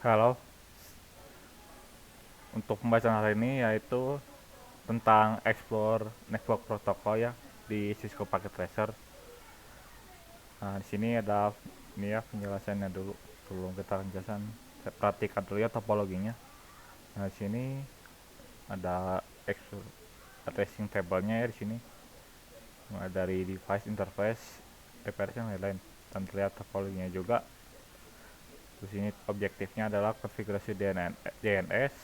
Halo, untuk pembahasan hari ini yaitu tentang explore network protocol ya di Cisco Packet Tracer. Nah, di sini ada ini ya penjelasannya dulu. Sebelum kita penjelasan, saya perhatikan dulu ya topologinya. Nah, di sini ada addressing table-nya ya di sini. Mulai dari device interface, IP address dan lain-lain. Dan terlihat topologinya juga. Di sini objektifnya adalah konfigurasi DNS,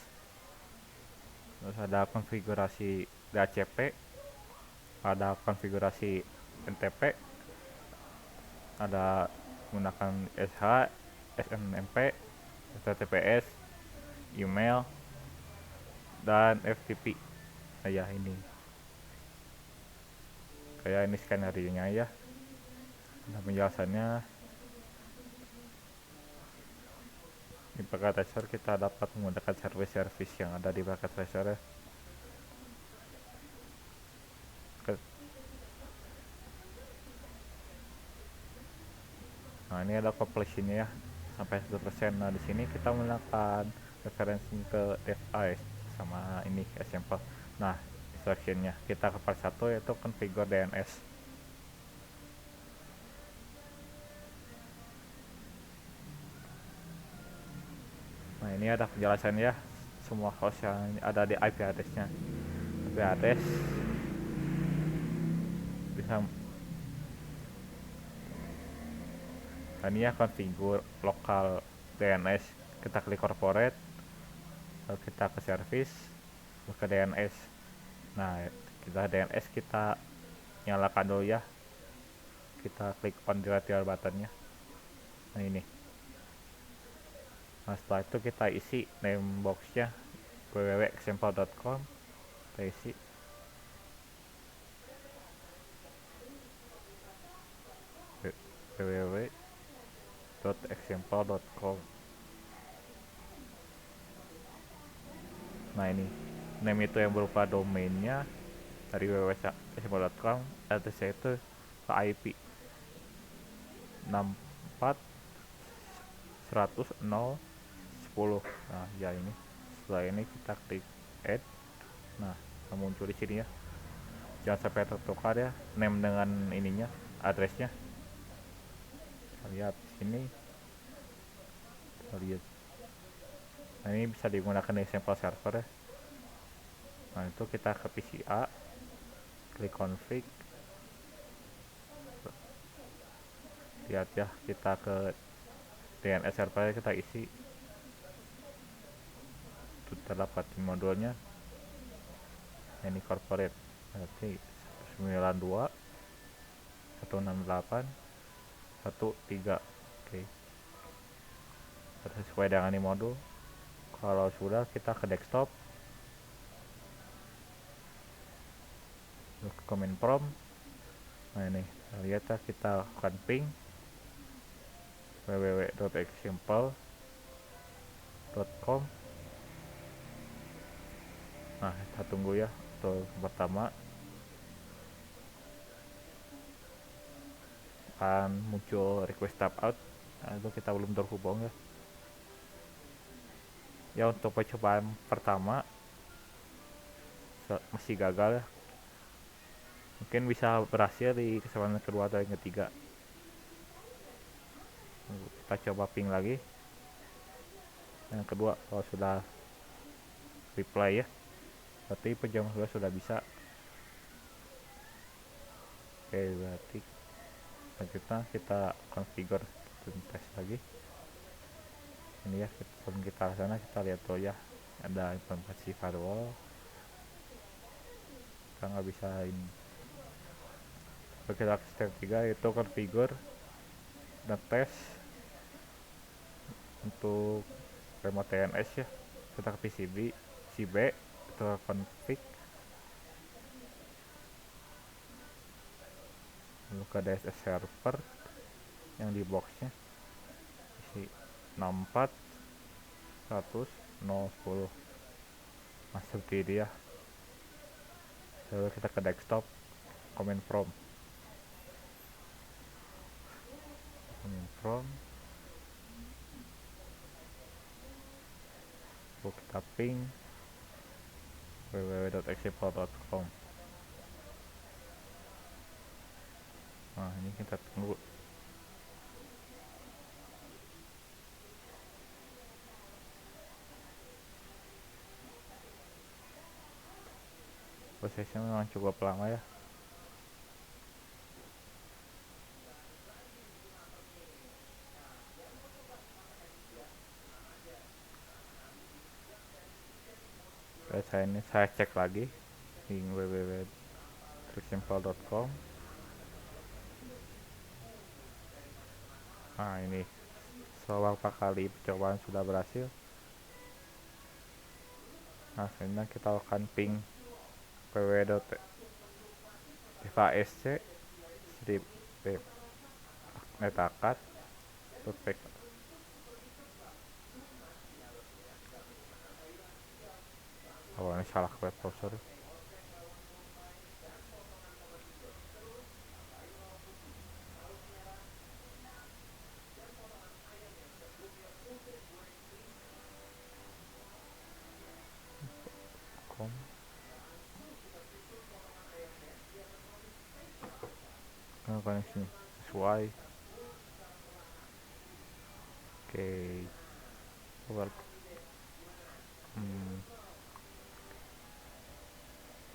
terus ada konfigurasi DHCP, ada konfigurasi NTP, ada menggunakan SH, SNMP, HTTPS, email, dan FTP. Nah, ya ini kayak ini skenario nya ya. Nah, penjelasannya di packet tracer kita dapat menggunakan service-service yang ada di packet tracer ya. Nah, ini ada completion ya sampai 1%. Nah, di sini kita menggunakan referensi ke device sama ini example. Nah, instructionnya kita ke part 1 yaitu configure DNS. Nah, ini ada penjelasan ya semua host yang ada di IP address-nya. IP address bisa ini ya configure lokal DNS. Kita klik corporate, lalu kita ke service, lalu ke DNS. Nah, kita DNS kita nyalakan dulu ya. Kita klik on the radio buttonnya. Nah, ini. Nah, setelah itu kita isi name boxnya www.example.com. Kita isi www.example.com. Nah, ini name itu yang berupa domainnya dari www.example.com, addressnya itu ke IP 64 100 0 10. Nah, ya ini. Setelah ini kita klik add. Nah, muncul di sini ya. Jangan sampai tertukar ya name dengan ininya, addressnya. Kita lihat sini. Kita lihat. Nah, ini bisa digunakan di sampel server ya. Nah, itu kita ke PCA, klik config. Lihat ya, kita ke DNS server kita isi. Itu terdapat di modulnya. Ini corporate. Berarti 192 168 13. Oke. Sesuai dengan ini modul. Kalau sudah kita ke desktop, ke command prompt. Nah, ini lihat ya, kita akan ping www.example.com. Nah, kita tunggu ya untuk pertama akan muncul request tab out. Nah, itu kita belum terhubung ya. Ya, untuk percobaan pertama masih gagal ya. Mungkin bisa berhasil di kesempatan kedua atau yang ketiga. Kita coba ping lagi. Yang kedua, kalau sudah reply ya, berarti penjama sudah bisa. Oke, berarti selanjutnya kita configure tes lagi. Ini ya, sebelum kita sana kita lihat dulu ya, ada informasi firewall. Kita nggak bisa ini. Kita step 3 yaitu configure dan tes untuk remote DNS ya. Kita ke PCB itu config, lalu ke DSS server yang di boxnya isi 64 100 010. Masuk di dia. Lalu kita ke desktop, command prompt kita ping www.explore.com. Nah, ini kita tunggu. Prosesnya memang cukup lama ya. Saya cek lagi di www.triksimple.com. Nah, ini beberapa kali percobaan sudah berhasil. Nah, selanjutnya kita akan ping www.fasc strip netakat .pk. Oh, ini salah web browser. Com. Koneksi sesuai. Oke,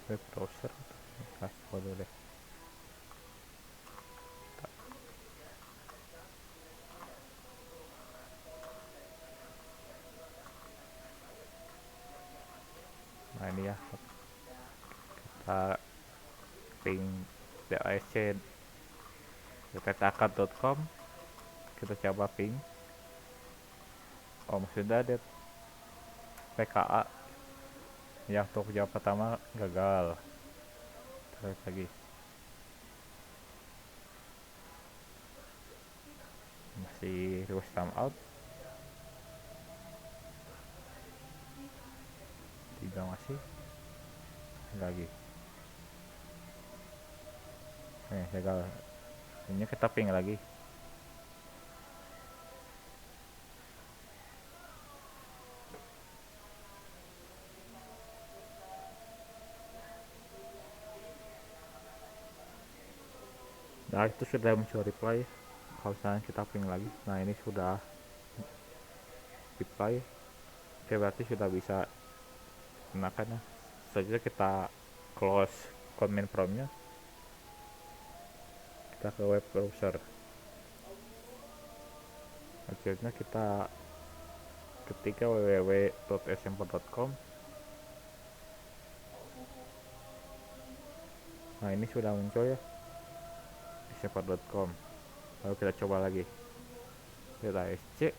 web browser kode deh. Nah, ini ya, kita ping dasc.petakat.com. kita coba ping. Oh, maksudnya ada PKA yang untuk jawab pertama gagal. Terus lagi masih request timeout. Tiga masih lagi. Gagal. Ini kita ping lagi. Nah, itu sudah muncul reply. Kalau misalnya kita ping lagi, nah ini sudah reply. Oke, berarti sudah bisa gunakan ya. Selanjutnya kita close command promptnya, kita ke web browser. Akhirnya kita ketik www.smp.com. Nah, ini sudah muncul ya, smp.com. Lalu kita coba lagi, kita sc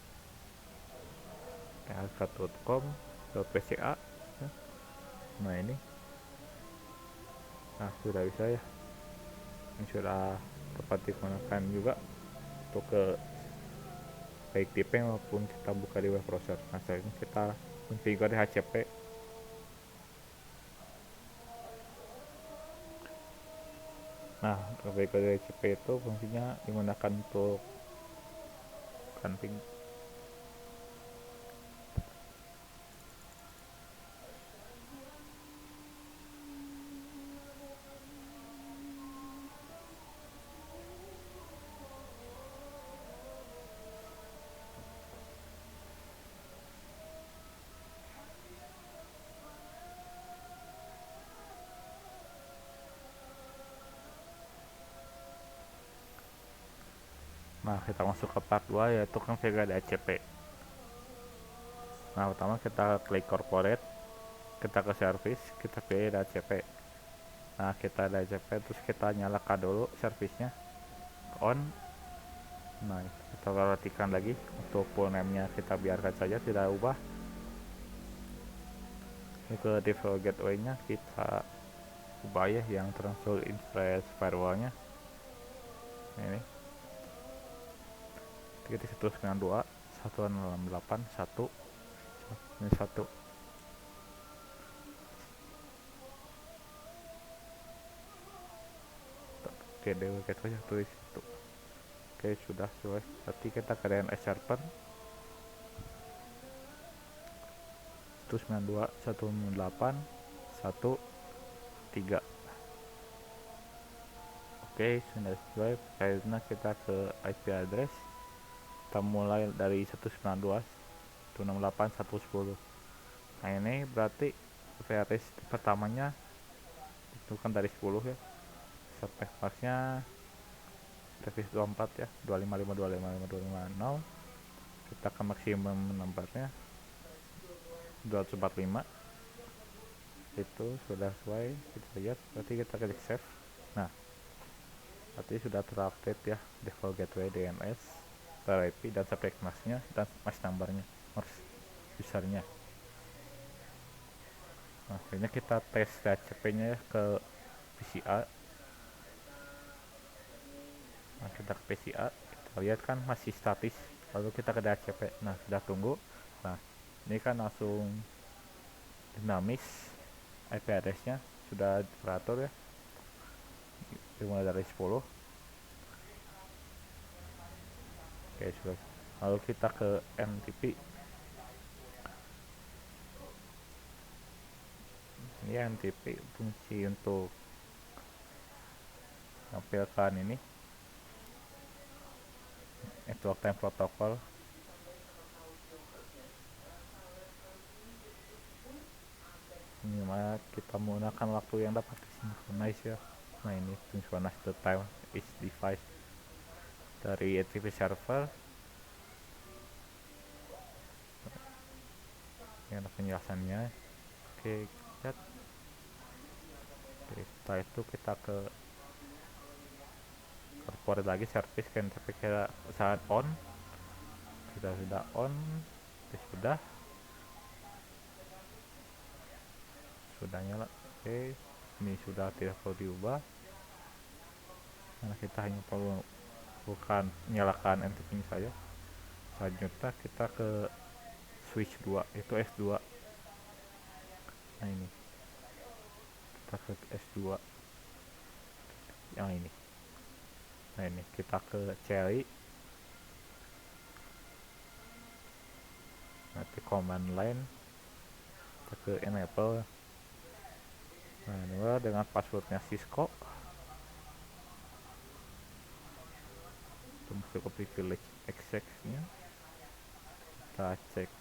alka.com.pca. Nah, ini sudah bisa ya. Ini sudah dapat digunakan juga untuk ke baik di ping maupun kita buka di web browser. Nah, selanjutnya kita configure di HCP. Nah, configure di HCP itu fungsinya digunakan untuk config. Nah, kita masuk ke part 2 yaitu configure DHCP. Nah, pertama kita klik corporate, kita ke service, kita pilih DHCP. Nah, kita DHCP terus kita nyalakan dulu servisnya on. Nah, kita perhatikan lagi untuk full name-nya kita biarkan saja, tidak ubah. Ini ke default gateway-nya kita ubah ya, yang transfer interface firewall-nya. Ini 3.192.168.1 ini 1. Oke, DW gateway tulis itu. Oke, sudah selesai. Berarti kita ke DNS server. 192.168.1.3. Oke, sudah sesuai. Karena kita ke IP address, kita mulai dari 192.168.1.10. Nah ini berarti IP address pertamanya itu kan dari 10 ya, sampai pasnya previs 24 ya, 255.255.250. kita ke maksimum nomornya 245. Itu sudah sesuai, kita lihat. Berarti kita klik save. Nah berarti sudah terupdate ya default gateway DNS, IP dan subject masknya dan mask numbernya, mask usernya. Nah akhirnya kita tes DHCP nya ya ke PCA. Nah kita ke PCA, kita lihat kan masih statis. Lalu kita ke DHCP. Nah sudah tunggu. Nah ini kan langsung dinamis, IP address nya sudah teratur ya, dimulai dari 10. Oke sudah. Lalu kita ke NTP. Ini NTP fungsi untuk menampilkan ini network time protocol. Ini mana kita menggunakan waktu yang dapat disinkronize ya. Nah ini synchronize the time is device dari NTP server. Ini ada penjelasannya. Oke lihat. Oke, setelah itu kita ke corporate lagi, service kan, tapi kita saat on, kita sudah on. Oke, sudah nyala. Oke, ini sudah tidak perlu diubah karena kita hanya perlu bukan nyalakan NTP ini saja. Selanjutnya kita ke switch 2, itu S2. Nah ini kita ke S2 yang ini. Nah ini kita ke Cherry, nanti command line, kita ke enable. Nah ini dengan passwordnya Cisco, kita masuk ke privilege access nya, kita cek.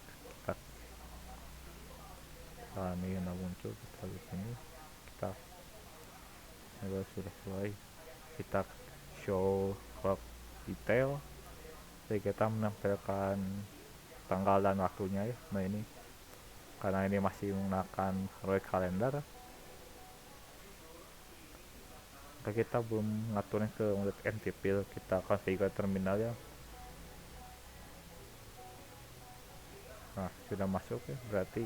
Nah ini yang muncul, kita lihat sini, kita sudah sesuai. Kita show clock detail, jadi kita menampilkan tanggal dan waktunya ya. Nah ini karena ini masih menggunakan hardware kalender, maka kita belum ngaturnya ke mode NTP. Kita configure terminal ya. Nah sudah masuk ya, berarti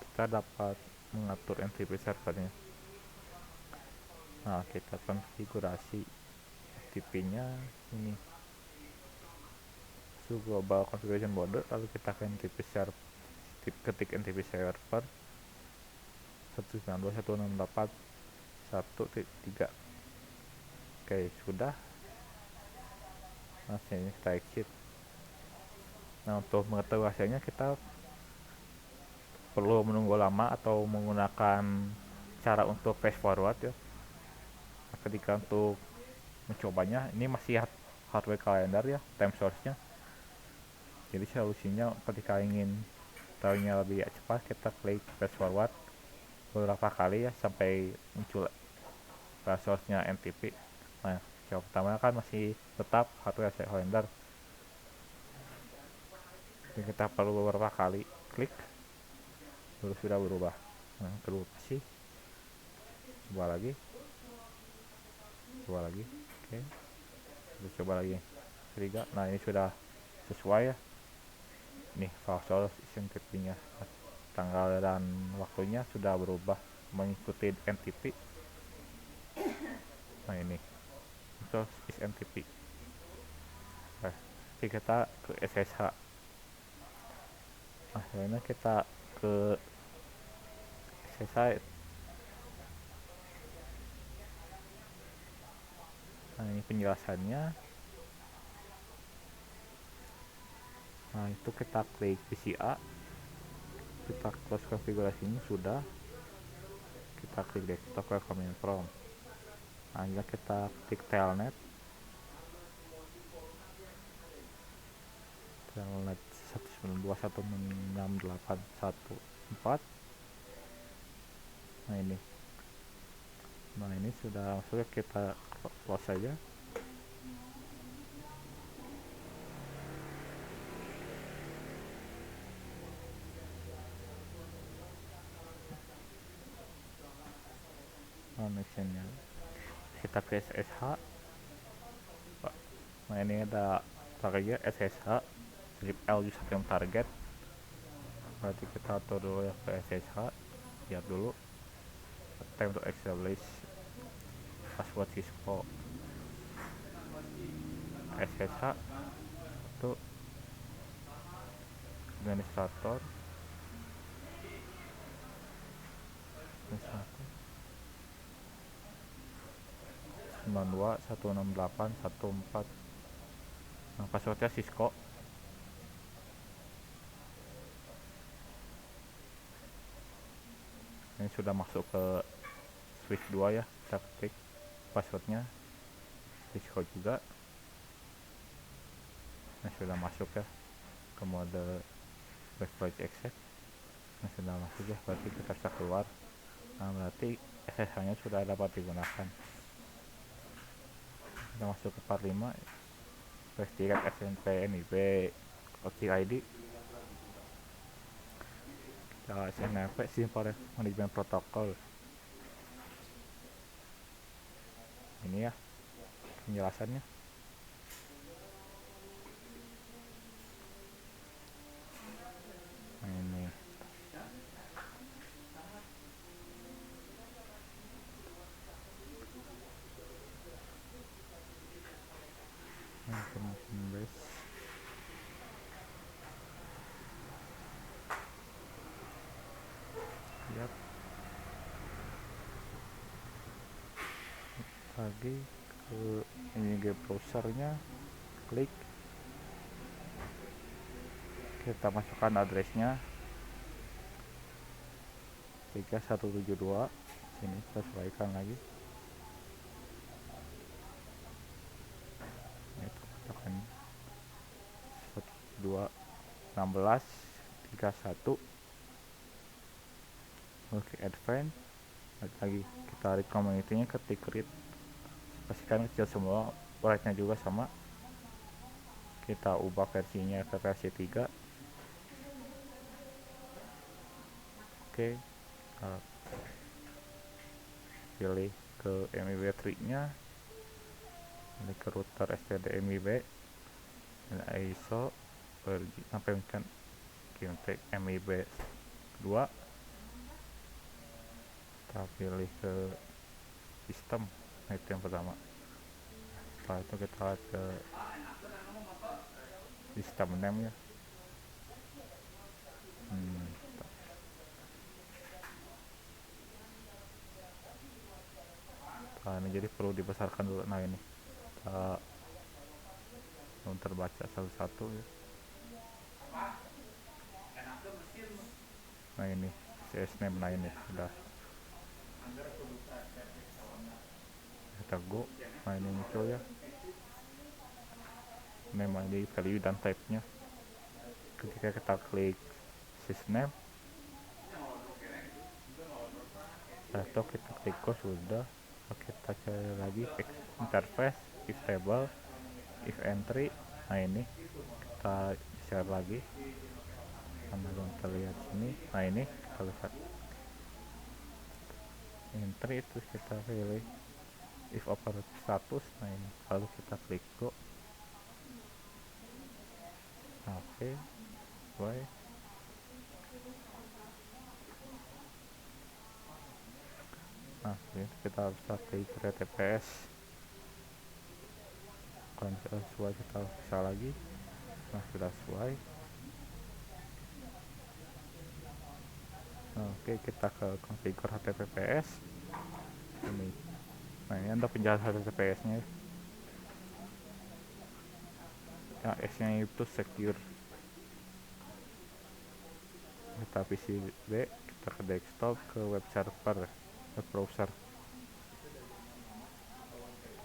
kita dapat mengatur NTP servernya. Nah kita konfigurasi NTP nya ini global configuration border, lalu kita ke NTP server, ketik NTP server 192.168.1.3. Oke sudah. Nah sini kita exit. Nah untuk mengetahui hasilnya kita perlu menunggu lama atau menggunakan cara untuk fast forward ya. Nah, ketika untuk mencobanya, ini masih hardware kalender ya, time source nya. Jadi solusinya ketika ingin tahunya lebih cepat, kita klik fast forward beberapa kali ya sampai muncul source nya NTP. Nah yang pertama kan masih tetap hardware kalender, jadi kita perlu beberapa kali klik baru sudah berubah. Nah kedua sih, coba lagi. Oke, kita coba lagi ketiga. Nah ini sudah sesuai ya. Nih file source NTP nya, tanggal dan waktunya sudah berubah mengikuti NTP. Nah ini source is NTP. Nah kita ke SSH. Akhirnya kita ke SSH. Nah ini penjelasannya. Nah itu kita klik PCA, kita close konfigurasinya sudah, kita klik desktop ke command prompt. Nah, kita klik telnet 192.168.1.4. Nah ini sudah masuk, kita close saja. Connectionnya kita ke SSH. Nah ini ada target SSH strip L yang target, berarti kita atur dulu ya ke SSH, lihat dulu attempt to establish password Cisco SSH itu administrator 92.168.1.4. Nah passwordnya Cisco. Ini sudah masuk ke switch 2 ya, kita ketik passwordnya Cisco juga. Nah sudah masuk ya ke mode privilege access. Nah sudah masuk ya, berarti kita bisa keluar. Nah berarti SSH nya sudah dapat digunakan. Kita masuk ke part 5, investigate SNP MIB OCID. Kita SNMP Simple Management Protocol. Ini ya penjelasannya. Nah, ini information base. Lihat lagi ke ini browsernya, klik, kita masukkan addressnya 3172. Sini kita sesuaikan lagi. Itu katakan 121631. Oke, advance lagi, kita read community-nya, ketik read, pastikan kecil semua, write-nya juga sama, kita ubah versinya ke versi 3. Oke, pilih ke MIB tree-nya, pilih ke router std MIB dan ISO sampai kan QNT MIB 2. Kita pilih ke sistem. Nah itu yang pertama. Setelah itu kita lihat ke sistem name ya. Nah ini jadi perlu dibesarkan dulu. Nah ini kita belum terbaca satu-satu ya. Nah ini CS name, nah ini sudah kita go. Nah ini muncul ya name ID, value dan type nya. Ketika kita klik sysname atau kita klik go sudah. Kita cari lagi interface, if table, if entry. Nah ini kita share lagi karena belum terlihat sini. Nah ini kita lihat entry, terus kita pilih if operator status. Nah ini lalu kita klik go. Nah, oke, bye. Nah ini kita bisa klik TPS kalau sesuai, kita bisa lagi. Nah sudah sesuai. Nah, oke, kita ke configure HTTPS ini. Nah ini ada penjelasan HTTPS nya ya, S nya itu secure. kita PCB, kita ke desktop, ke web server, web browser,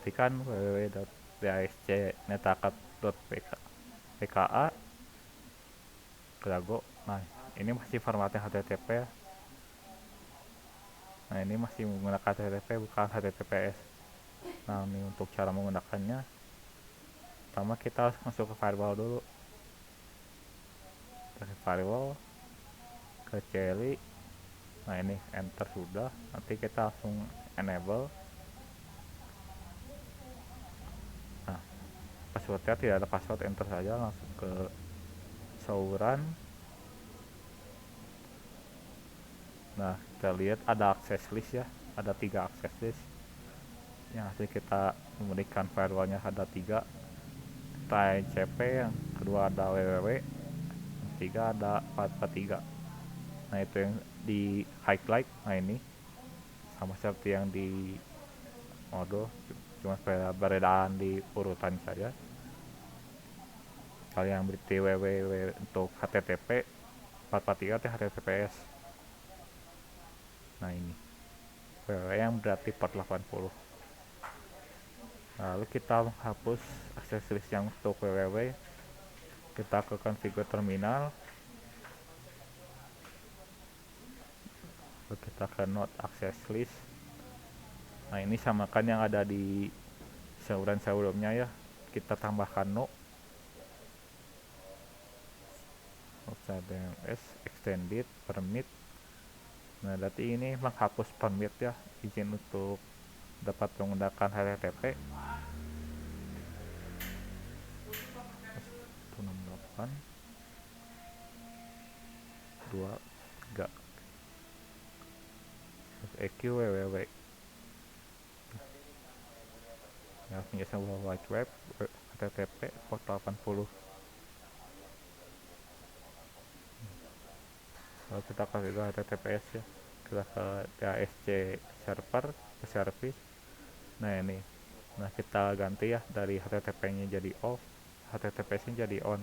ketikkan www.dascnetakat.pka Kelago. Nah, ini masih formatnya HTTP ya. Nah, ini masih menggunakan HTTP bukan HTTPS. Nah, ini untuk cara menggunakannya, pertama kita harus masuk ke firewall dulu. Kita ke firewall, ke CLI. Nah, ini enter sudah. Nanti kita langsung enable. Nah, passwordnya tidak ada password, enter saja langsung ke sauran. Nah, kita lihat ada access list ya, ada 3 access list. Yang hasil kita memberikan firewallnya ada 3, TCP, yang kedua ada www, yang ketiga ada 443. Nah, itu yang di highlight. Nah, ini sama seperti yang di Modo, cuma perbedaan di urutan saja. Kalau yang berarti www untuk HTTP, 443 itu HTTPS. Nah, ini www yang berarti 480. Lalu kita menghapus akses list yang untuk www. Kita ke configure terminal, lalu kita ke node access list. Nah, ini samakan yang ada di saluran sebelumnya ya, kita tambahkan no DNS extended permit. Nah, berarti ini menghapus permit ya, izin untuk dapat menggunakan HTTP. 168 23 EQ www ya, menjadi World Wide Web HTTP port 80. Lalu kita kasih ke HTTPS ya, kita ke DHCP server ke service. Nah, ini, nah kita ganti ya dari HTTP nya jadi off, HTTPS nya jadi on.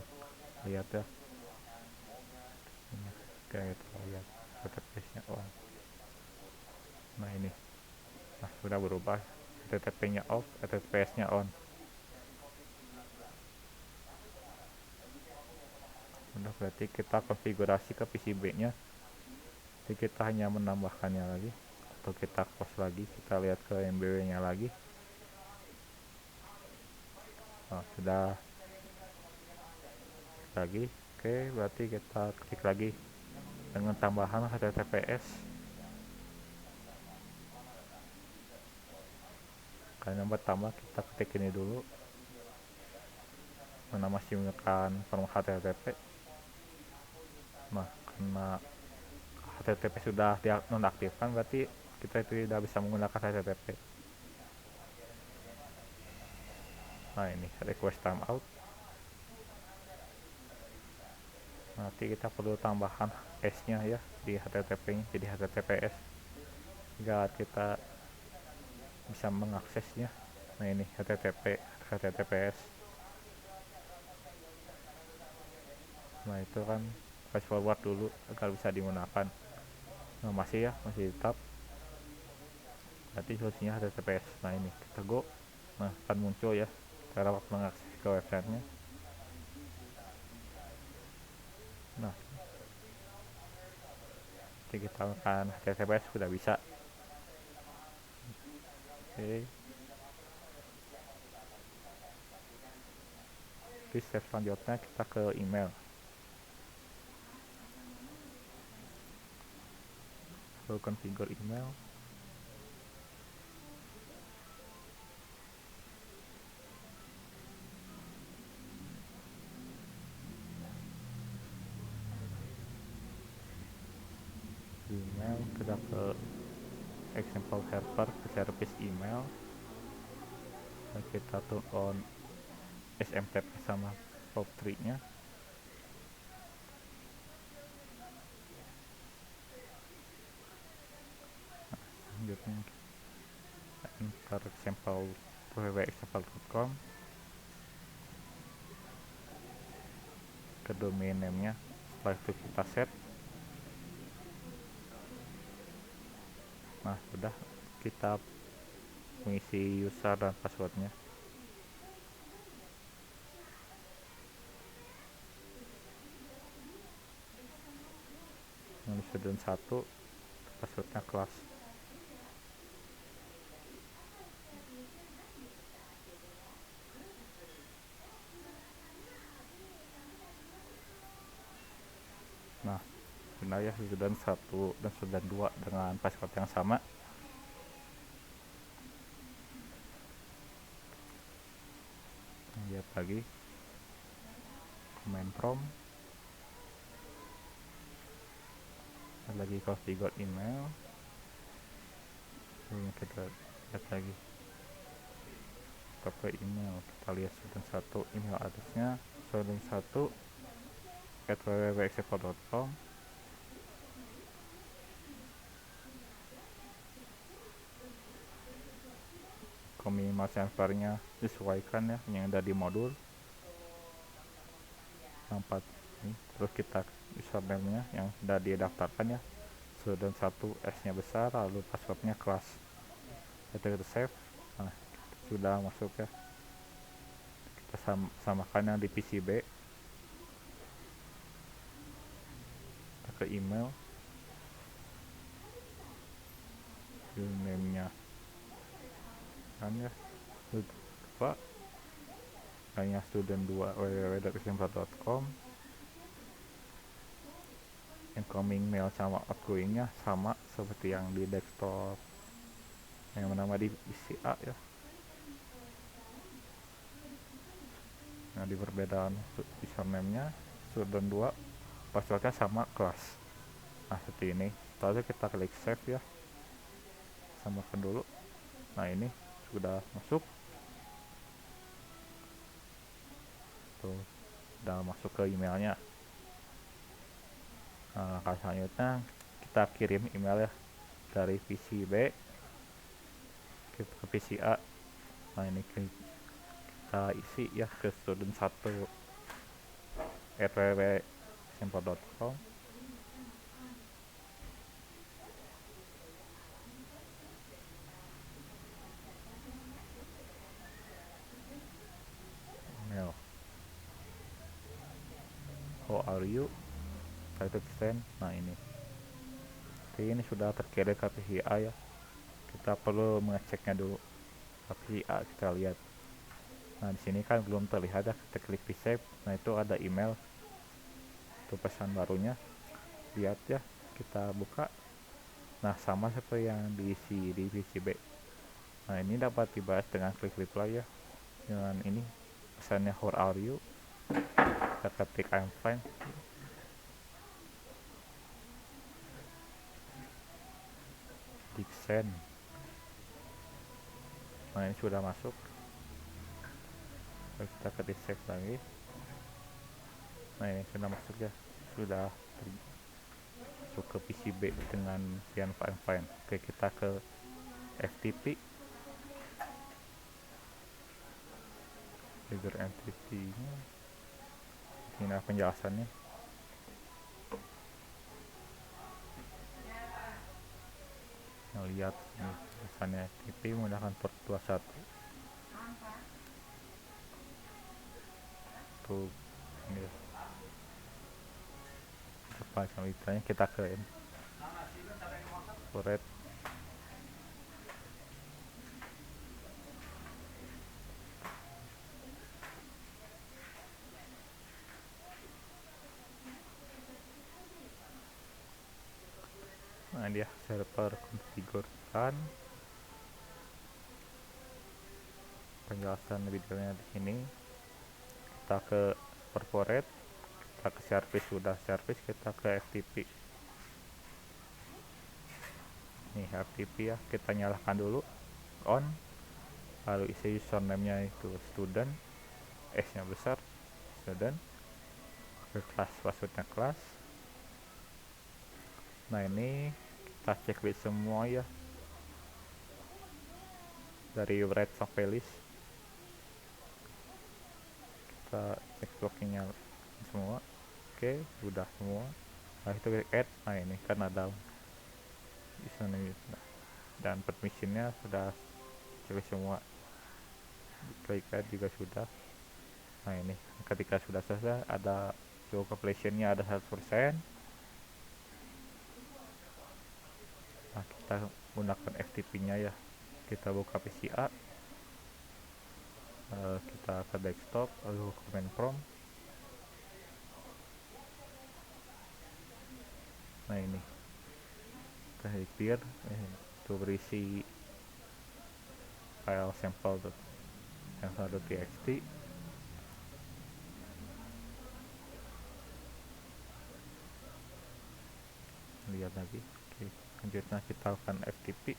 Lihat ya, kayak gitu, lihat HTTPS nya on. Nah, ini, nah sudah berubah, HTTP nya off, HTTPS nya on. Udah, berarti kita konfigurasi ke PCB nya. Jadi kita hanya menambahkannya lagi, atau kita close lagi, kita lihat ke MBW nya lagi. Nah, sudah lagi. Oke, berarti kita klik lagi dengan tambahan HTTPS. Karena yang pertama kita ketik ini dulu, mana masih menggunakan format HTTP. Nah, karena HTTP sudah nonaktifkan, berarti kita tidak bisa menggunakan HTTP. Nah, ini request timeout. Nanti kita perlu tambahan S nya ya di HTTP nya jadi HTTPS, sehingga kita bisa mengaksesnya. Nah, ini HTTPS. Nah, itu kan fast forward dulu agar bisa digunakan. Nah, masih tetap, berarti solusinya HTTPS. Nah, ini kita go. Nah, akan muncul ya cara mengakses ke websitenya. Nah, jadi kita akan HTTPS sudah bisa. Oke, di step selanjutnya kita ke email. Lalu configure email. Email, kita ke example server, ke service email. Dan kita turn on SMTP sama POP3 nya. Selanjutnya enter example www.example.com ke domain name nya. Setelah itu kita set. Nah sudah, kita mengisi user dan passwordnya. Yang student 1, passwordnya kelas. Nah sudah ya, student 1 dan student 2 dengan password yang sama. Lihat lagi command prompt, lagi configure email. Ini kita lihat lagi ke email, kita lihat student 1 email addressnya student 1 @www.explore.com. Minimal servernya disesuaikan ya, yang ada di modul 4 ini. Terus kita username-nya yang sudah didaftarkan ya, student 1 S nya besar, lalu passwordnya kelas. Kita save. Nah sudah masuk ya, kita samakan yang di PCB. Kita ke email, username-nya kan ya, lupa hanya student 2 www.explore.com. incoming mail sama outgoingnya sama seperti yang di desktop, yang nama di PCA ya. Nah di perbedaan username-nya student 2, passwordnya sama kelas. Nah seperti ini. Setelah itu kita klik save ya, samakan dulu. Nah ini sudah masuk tuh, sudah masuk ke emailnya. Nah langkah selanjutnya kita kirim email ya, dari PCB ke PCA. Nah ini kita isi ya ke student 1 @www.explore.com. email, how are you, itu send. Nah ini sudah terkirim ke PCA ya. Kita perlu mengeceknya dulu ke PCA, kita lihat. Nah di sini kan belum terlihat ya, kita klik receive. Nah itu ada email, itu pesan barunya, lihat ya, kita buka. Nah sama seperti yang diisi di PCB. Nah ini dapat dibahas dengan klik reply ya, dengan ini pesannya how are you, kita ketik I'm fine. Klik send. Nah ini sudah masuk. Lalu kita ketik save lagi. Nah ini sudah masuk ya, sudah masuk ke PCB dengan sekian file. Oke, kita ke FTP, trigger entity nya ini penjelasannya. Nah, lihat nih penjelasannya, FTP menggunakan port 21 tuh ini apa ceritanya. Kita ke corporate. Nah dia server konfigurkan, penjelasan lebih detailnya di sini. Kita ke corporate, kita ke service, sudah service kita ke FTP. Nih FTP ya, kita nyalakan dulu on, lalu isi username nya itu student, S nya besar student, ke kelas, passwordnya kelas. Nah ini kita checklist semua ya, dari red sampai list kita cek blockingnya semua. Oke, udah semua. Nah itu klik add. Nah ini kan ada username. dan permissionnya sudah cek semua, klik add juga sudah. Nah ini ketika sudah selesai ada show completionnya ada 100%. Nah kita gunakan FTP nya ya, kita buka PCA, kita ke desktop lalu command prompt. Nah ini kita clear itu berisi file sample.txt. Lihat lagi. Oke, selanjutnya kita akan FTP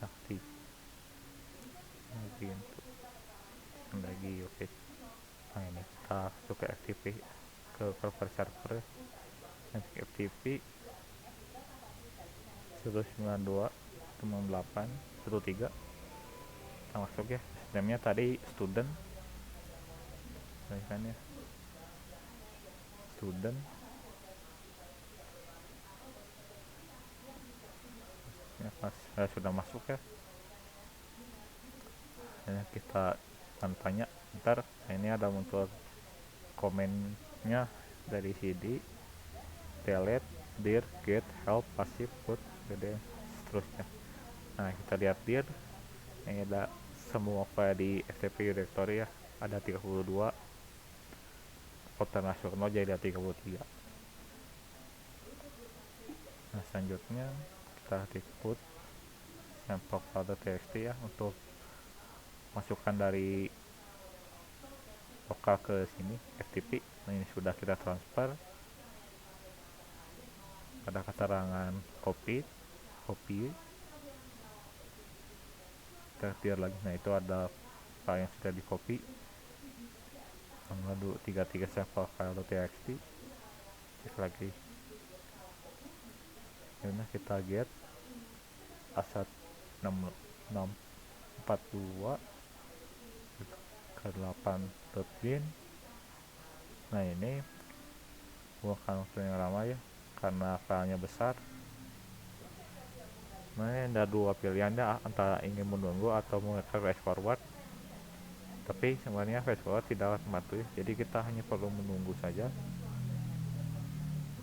aktif lagi untuk lagi. Oke, nah ini kita masuk ke FTP ke server FTP 192.168.1.3. kita masuk ya, sistemnya tadi student kan ya, student ya, sudah masuk ya. Nah, kita akan tanya ntar. Nah, ini ada muncul komennya dari CD delete dir get help passive put dan seterusnya. Nah kita lihat dir, ini ada semua file di FTP directory ya, ada 32, international jadi 33. Nah selanjutnya kita put sample file.txt ya, untuk masukkan dari lokal ke sini FTP. Nah ini sudah kita transfer, ada keterangan copy kita clear lagi. Nah itu ada file yang sudah di copy, lalu 33 sample file.txt. cek lagi, ini kita get asat 6642 ke 8.bin. nah ini bukan waktu yang lama ya karena filenya besar. Nah ini ada dua pilihannya, antara ingin menunggu atau menggunakan fast forward, tapi sebenarnya fast forward tidak membantu ya, jadi kita hanya perlu menunggu saja,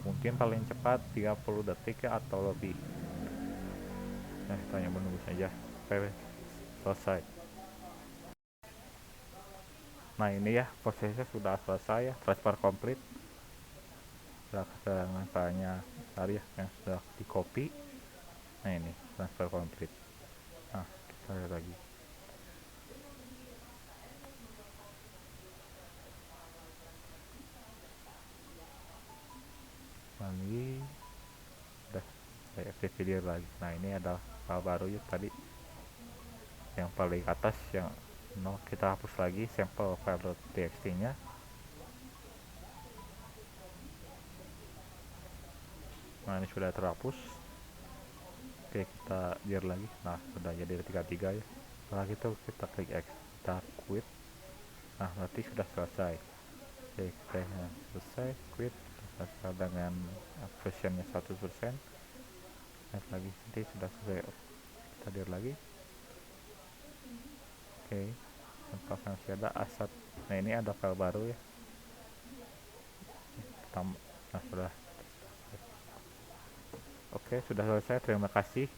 mungkin paling cepat 30 detik ya atau lebih. Nah kita hanya menunggu saja sampai selesai. Nah ini ya prosesnya sudah selesai ya, transfer complete. Sudah keterangan filenya besar ya yang sudah di copy. Nah ini transfer complete. Nah kita lihat lagi. Lagi udah saya aktif video lagi. Nah ini ada file baru ya, tadi yang paling atas yang kita hapus lagi sampel file.txt nya. Nah ini sudah terhapus. Oke kita clear lagi. Nah sudah jadi 33 ya. Setelah itu kita klik X, kita quit. Nah berarti sudah selesai. Oke kita selesai quit, selesai dengan versionnya 100%. Lihat lagi, nanti sudah selesai. Kita clear lagi. Oke, contoh masih ada asat. Nah ini ada file baru ya. Nah sudah. Oke sudah selesai, terima kasih.